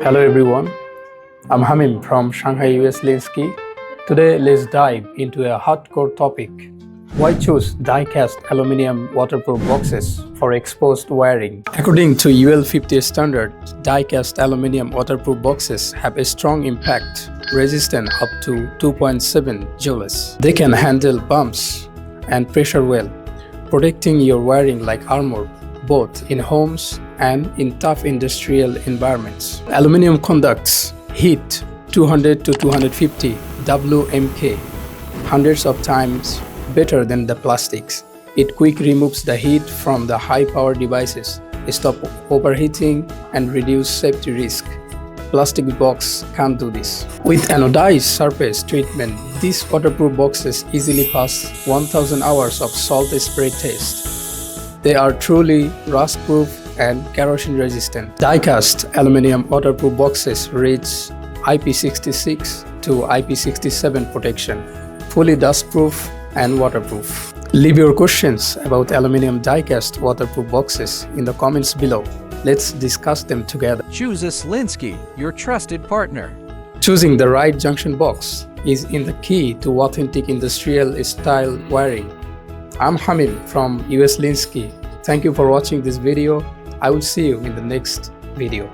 Hello everyone, I'm Hamim from Shanghai, US Linsky. Today let's dive into a hardcore topic. Why choose die-cast aluminum waterproof boxes for exposed wiring? According to UL 50 standard, die-cast aluminum waterproof boxes have a strong impact, resistant up to 2.7 joules. They can handle bumps and pressure well, protecting your wiring like armor, both in homes and in tough industrial environments. Aluminum conducts heat 200 to 250 WMK, hundreds of times better than the plastics. It quickly removes the heat from the high-power devices, stop overheating, and reduce safety risk. Plastic box can't do this. With anodized surface treatment, these waterproof boxes easily pass 1000 hours of salt spray test. They are truly rust-proof and corrosion-resistant. Die-cast aluminum waterproof boxes reach IP66 to IP67 protection, fully dust-proof and waterproof. Leave your questions about aluminum die-cast waterproof boxes in the comments below. Let's discuss them together. Choose us Linsky, your trusted partner. Choosing the right junction box is in the key to authentic industrial-style wiring. I'm Hamid from US Linsky. Thank you for watching this video. I will see you in the next video.